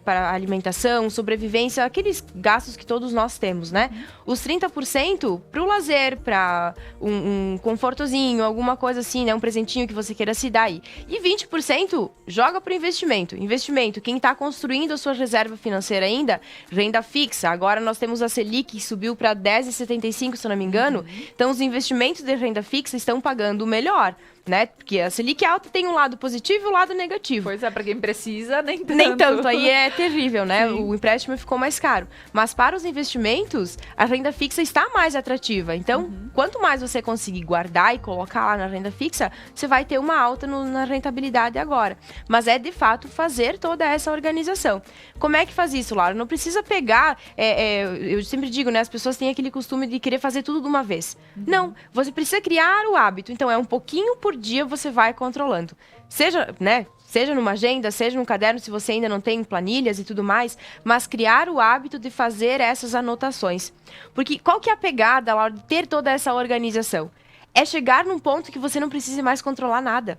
para alimentação, sobrevivência, aqueles gastos que todos nós temos, né? Os 30% para o lazer, para um confortozinho, alguma coisa assim, né, um presentinho que você queira se dar aí. E 20% joga para o investimento. Investimento, quem está construindo a sua reserva financeira ainda, renda fixa. Agora nós temos a Selic, que subiu para 10,75, se eu não me engano. Então, os investimentos de renda fixa estão pagando melhor, né? Porque a Selic alta tem um lado positivo e um lado negativo. Pois é, para quem precisa, nem tanto. Nem tanto, aí é terrível, né? Sim. O empréstimo ficou mais caro. Mas para os investimentos, a renda fixa está mais atrativa. Então, quanto mais você conseguir guardar e colocar lá na renda fixa, você vai ter uma alta na rentabilidade agora. Mas é, de fato, fazer toda essa organização. Como é que faz isso, Laura? Não precisa pegar... eu sempre digo, né? As pessoas têm aquele costume de querer fazer tudo de uma vez. Não, você precisa criar o hábito. Então, é um pouquinho por dia você vai controlando. Seja, né? Seja numa agenda, seja num caderno, se você ainda não tem planilhas e tudo mais, mas criar o hábito de fazer essas anotações. Porque qual que é a pegada, Laura, de ter toda essa organização? É chegar num ponto que você não precise mais controlar nada.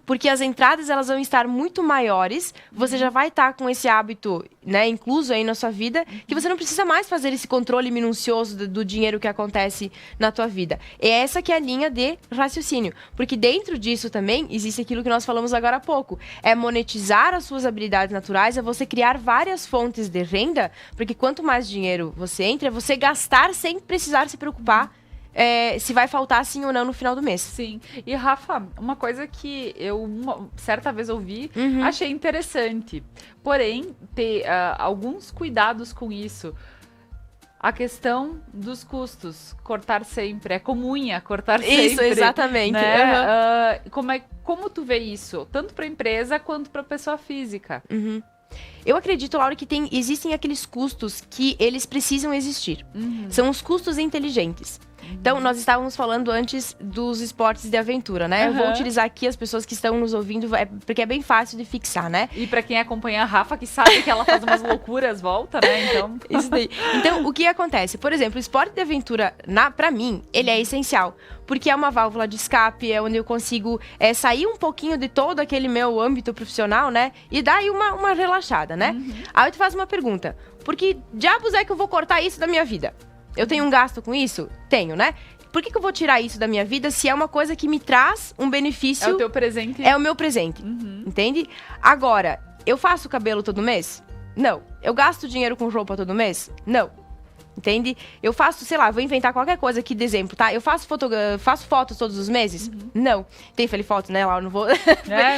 Porque as entradas, elas vão estar muito maiores, você já vai estar com esse hábito, né, incluso aí na sua vida, que você não precisa mais fazer esse controle minucioso do dinheiro que acontece na tua vida. É essa que é a linha de raciocínio. Porque dentro disso também existe aquilo que nós falamos agora há pouco. É monetizar as suas habilidades naturais, é você criar várias fontes de renda, porque quanto mais dinheiro você entra, é você gastar sem precisar se preocupar se vai faltar sim ou não no final do mês. Sim. E, Rafa, uma coisa que eu certa vez ouvi, achei interessante. Porém, ter alguns cuidados com isso. A questão dos custos. Cortar sempre. É como unha, cortar sempre. Isso, exatamente. Né? Como tu vê isso? Tanto para empresa quanto para pessoa física. Eu acredito, Laura, que existem aqueles custos que eles precisam existir. São os custos inteligentes. Então, nós estávamos falando antes dos esportes de aventura, né? Eu vou utilizar aqui as pessoas que estão nos ouvindo, porque é bem fácil de fixar, né? E pra quem acompanha a Rafa, que sabe que ela faz umas loucuras, volta, né? Então... Isso daí. Então, o que acontece? Por exemplo, o esporte de aventura, pra mim, ele é essencial. Porque é uma válvula de escape, é onde eu consigo sair um pouquinho de todo aquele meu âmbito profissional, né? E dar aí uma relaxada, né? Aí eu te faço uma pergunta. Por que diabos é que eu vou cortar isso da minha vida? Eu tenho um gasto com isso? Tenho, né? Por que eu vou tirar isso da minha vida se é uma coisa que me traz um benefício? É o teu presente. É o meu presente, entende? Agora, eu faço cabelo todo mês? Não. Eu gasto dinheiro com roupa todo mês? Não. Entende? Eu faço, sei lá, vou inventar qualquer coisa aqui de exemplo, tá? Eu faço fotos todos os meses? Não. Tem foto, né, Laura? Não vou...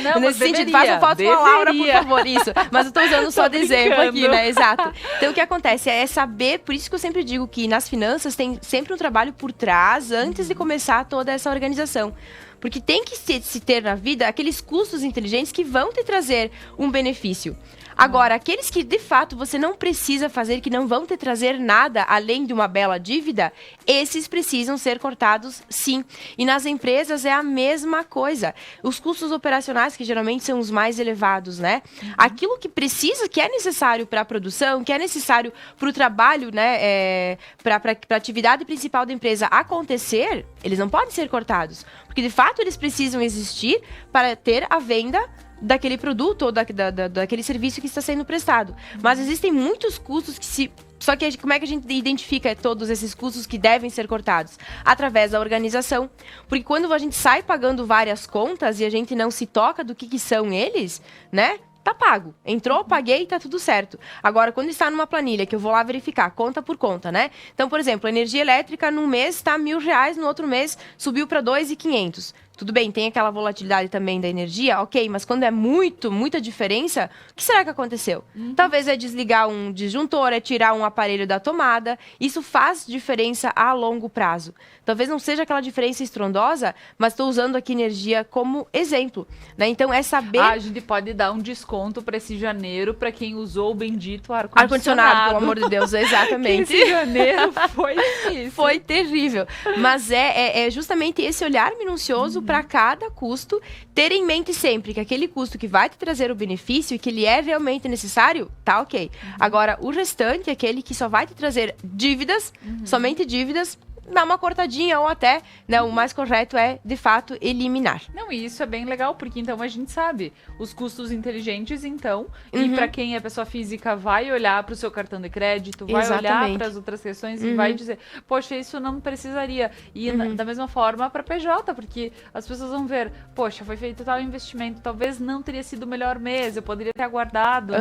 não, nesse sentido, façam fotos com a Laura, por favor, isso. Mas eu tô usando só de exemplo aqui, né? Exato. Então, o que acontece é saber, por isso que eu sempre digo que nas finanças tem sempre um trabalho por trás, antes de começar toda essa organização. Porque tem que se ter na vida aqueles custos inteligentes que vão te trazer um benefício. Agora, aqueles que de fato você não precisa fazer, que não vão te trazer nada além de uma bela dívida, esses precisam ser cortados sim. E nas empresas é a mesma coisa. Os custos operacionais, que geralmente são os mais elevados, né? Aquilo que precisa, que é necessário para a produção, que é necessário para o trabalho, né? Para a atividade principal da empresa acontecer, eles não podem ser cortados. Porque de fato eles precisam existir para ter a venda daquele produto ou daquele serviço que está sendo prestado. Mas existem muitos custos que Só que como é que a gente identifica todos esses custos que devem ser cortados? Através da organização. Porque quando a gente sai pagando várias contas e a gente não se toca do que são eles, né? Tá pago. Entrou, paguei, tá tudo certo. Agora, quando está numa planilha, que eu vou lá verificar, conta por conta, né? Então, por exemplo, a energia elétrica num mês está R$1.000, no outro mês subiu para R$2.500. Tudo bem, tem aquela volatilidade também da energia, ok, mas quando é muita diferença, o que será que aconteceu? Talvez é desligar um disjuntor, é tirar um aparelho da tomada. Isso faz diferença a longo prazo. Talvez não seja aquela diferença estrondosa, mas estou usando aqui energia como exemplo, né? Então é saber... a gente pode dar um desconto para esse janeiro para quem usou o bendito ar-condicionado. Ar-condicionado, pelo amor de Deus, exatamente. Esse janeiro foi difícil. Foi terrível. Mas é justamente esse olhar minucioso para cada custo, ter em mente sempre que aquele custo que vai te trazer o benefício e que ele é realmente necessário, tá ok. Agora, o restante, aquele que só vai te trazer dívidas, somente dívidas, dá uma cortadinha ou até, né, o mais correto é, de fato, eliminar. Não, e isso é bem legal, porque então a gente sabe os custos inteligentes, então, e para quem é pessoa física vai olhar para o seu cartão de crédito, vai olhar para as outras questões e vai dizer, poxa, isso não precisaria. E da mesma forma para PJ, porque as pessoas vão ver, poxa, foi feito tal investimento, talvez não teria sido o melhor mês, eu poderia ter aguardado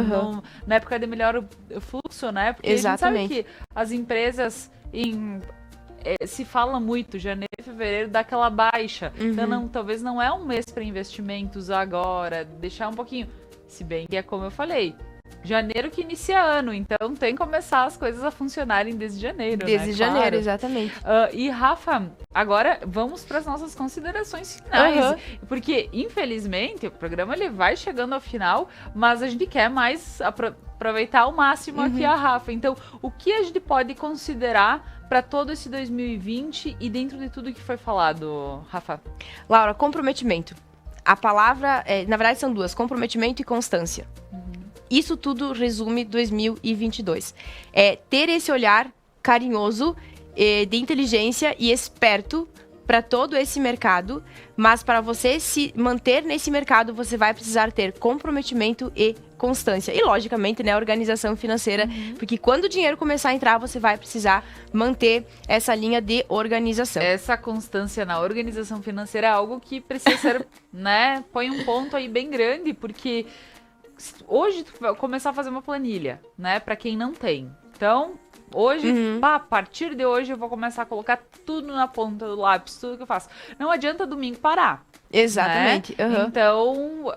na época de melhor fluxo, né? Porque a gente sabe que as empresas se fala muito, janeiro e fevereiro dá aquela baixa. Então, talvez não é um mês para investimentos agora, deixar um pouquinho. Se bem que é como eu falei, janeiro que inicia ano, então tem que começar as coisas a funcionarem desde janeiro, Desde janeiro, claro. exatamente. E, Rafa, agora vamos para as nossas considerações finais. Porque, infelizmente, o programa ele vai chegando ao final, mas a gente quer mais aproveitar ao máximo aqui a Rafa. Então, o que a gente pode considerar para todo esse 2020 e dentro de tudo que foi falado, Rafa? Laura, comprometimento. A palavra, na verdade são duas, comprometimento e constância. Isso tudo resume 2022. É ter esse olhar carinhoso, de inteligência e esperto para todo esse mercado, mas para você se manter nesse mercado, você vai precisar ter comprometimento e constância. E, logicamente, né, organização financeira, porque quando o dinheiro começar a entrar, você vai precisar manter essa linha de organização. Essa constância na organização financeira é algo que precisa ser, né, põe um ponto aí bem grande, porque hoje tu vai começar a fazer uma planilha, né, para quem não tem. Então, hoje, a partir de hoje, eu vou começar a colocar tudo na ponta do lápis, tudo que eu faço. Não adianta domingo parar. Exatamente. Né? Então,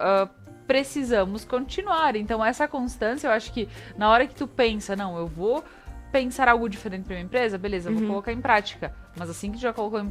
precisamos continuar. Então, essa constância, eu acho que na hora que tu pensa, não, eu vou pensar algo diferente para minha empresa, beleza, eu vou colocar em prática. Mas assim que tu já colocou em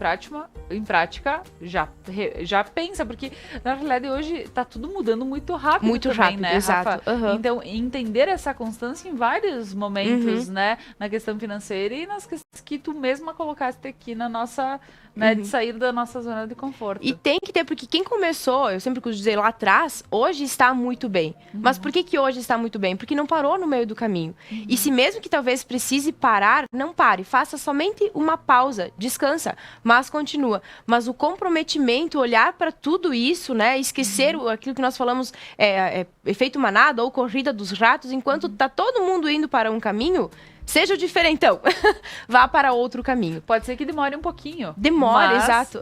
prática, já pensa, porque na realidade hoje tá tudo mudando muito rápido. Muito também, rápido, né, exato. Rafa? Então, entender essa constância em vários momentos, né, na questão financeira e nas questões que tu mesma colocaste aqui na nossa, né, de sair da nossa zona de conforto. E tem que ter, porque quem começou, eu sempre costumo dizer lá atrás, hoje está muito bem. Mas por que hoje está muito bem? Porque não parou no meio do caminho. E se mesmo que talvez precise parar, não pare. Faça somente uma pausa, descansa, mas continua. Mas o comprometimento, olhar para tudo isso, né, esquecer aquilo que nós falamos, efeito manada ou corrida dos ratos, enquanto tá todo mundo indo para um caminho, seja o diferentão. Vá para outro caminho. Pode ser que demore um pouquinho. Demora, mas, exato.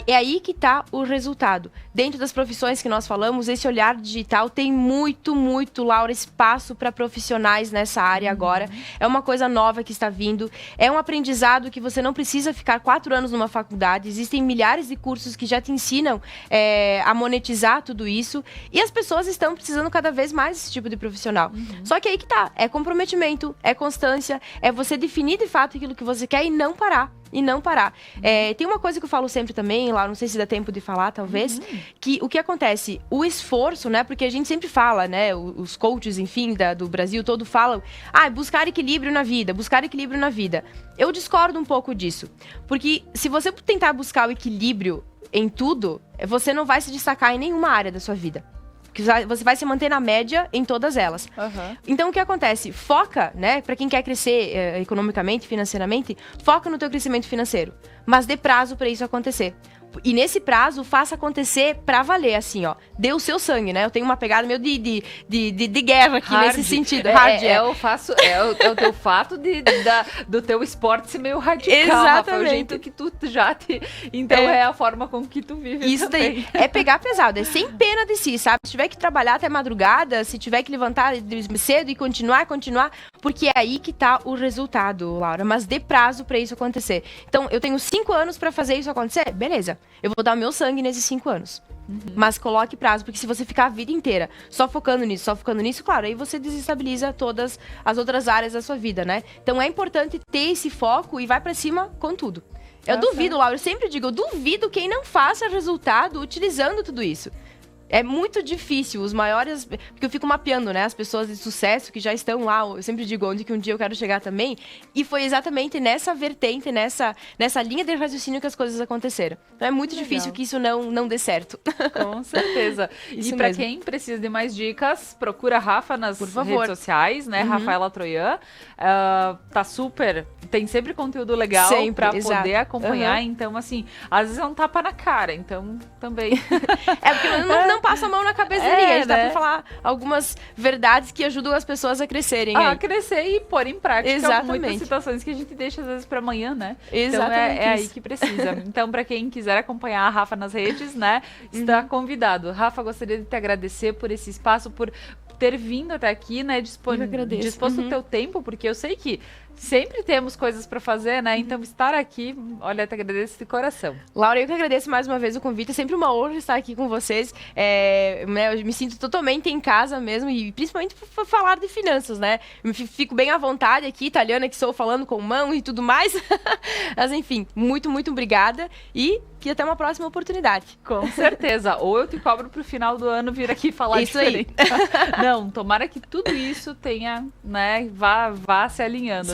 É aí que está o resultado. Dentro das profissões que nós falamos, esse olhar digital tem muito, Laura, espaço para profissionais nessa área agora. É uma coisa nova que está vindo. É um aprendizado que você não precisa ficar 4 anos numa faculdade. Existem milhares de cursos que já te ensinam a monetizar tudo isso. E as pessoas estão precisando cada vez mais desse tipo de profissional. Só que aí que tá. É comprometimento, é constância, é você definir de fato aquilo que você quer e não parar. Tem uma coisa que eu falo sempre também, lá, não sei se dá tempo de falar, talvez, que o que acontece, o esforço, né, porque a gente sempre fala, né, os coaches, enfim, do Brasil todo falam, buscar equilíbrio na vida. Eu discordo um pouco disso, porque se você tentar buscar o equilíbrio em tudo, você não vai se destacar em nenhuma área da sua vida. Você vai se manter na média em todas elas. Então, o que acontece? Foca, né? Para quem quer crescer economicamente, financeiramente, foca no teu crescimento financeiro. Mas dê prazo para isso acontecer. E nesse prazo, faça acontecer pra valer, assim, ó. Dê o seu sangue, né? Eu tenho uma pegada meio de guerra aqui nesse sentido. É o teu fato do teu esporte ser meio radical. Exatamente. Rafa, o jeito que tu já te... Então é a forma com que tu vive isso também. Daí é pegar pesado, é sem pena de si, sabe? Se tiver que trabalhar até madrugada, se tiver que levantar cedo e continuar, porque é aí que tá o resultado, Laura. Mas dê prazo pra isso acontecer. Então, eu tenho 5 anos pra fazer isso acontecer? Beleza. Eu vou dar o meu sangue nesses 5 anos. Mas coloque prazo, porque se você ficar a vida inteira só focando nisso, claro, aí você desestabiliza todas as outras áreas da sua vida, né? Então é importante ter esse foco e vai pra cima com tudo. Eu duvido, Laura, eu sempre digo, eu duvido quem não faça resultado utilizando tudo isso. É muito difícil, os maiores... Porque eu fico mapeando, né, as pessoas de sucesso que já estão lá, eu sempre digo onde que um dia eu quero chegar também, e foi exatamente nessa vertente, nessa linha de raciocínio que as coisas aconteceram. Então é muito difícil que isso não dê certo. Com certeza. E pra quem precisa de mais dicas, procura a Rafa nas redes sociais, né, Rafaela Troian. Tá super... Tem sempre conteúdo legal pra poder acompanhar, então assim, às vezes é um tapa na cara, então também... É porque não passa a mão na cabeça de ninguém. A gente dá pra falar algumas verdades que ajudam as pessoas a crescerem. A crescer e pôr em prática. Exatamente. Muitas situações que a gente deixa às vezes pra amanhã, né? Exatamente. Então é aí que precisa. Então, pra quem quiser acompanhar a Rafa nas redes, né, está convidado. Rafa, gostaria de te agradecer por esse espaço, por ter vindo até aqui, né, disposto o teu tempo, porque eu sei que sempre temos coisas para fazer, né? Então, estar aqui, olha, eu te agradeço de coração. Laura, eu que agradeço mais uma vez o convite. É sempre uma honra estar aqui com vocês. Né, eu me sinto totalmente em casa mesmo, e principalmente por falar de finanças, né? Eu fico bem à vontade aqui, italiana que sou, falando com mão e tudo mais. Mas, enfim, muito obrigada e que até uma próxima oportunidade. Com certeza. Ou eu te cobro pro final do ano vir aqui falar isso diferente. Aí. Não, tomara que tudo isso tenha, né, vá se alinhando.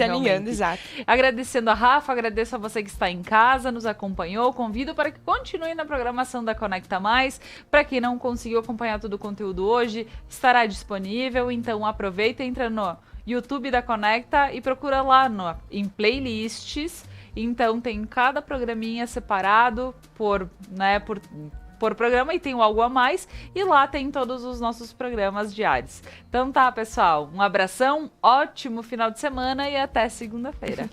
Exato. Agradecendo a Rafa, agradeço a você que está em casa, nos acompanhou, convido para que continue na programação da Conecta Mais. Para quem não conseguiu acompanhar todo o conteúdo hoje, estará disponível, então aproveita, entra no YouTube da Conecta e procura lá em playlists Então tem cada programinha separado por programa e tem o Algo a Mais, e lá tem todos os nossos programas diários. Então tá, pessoal, um abração, ótimo final de semana e até segunda-feira.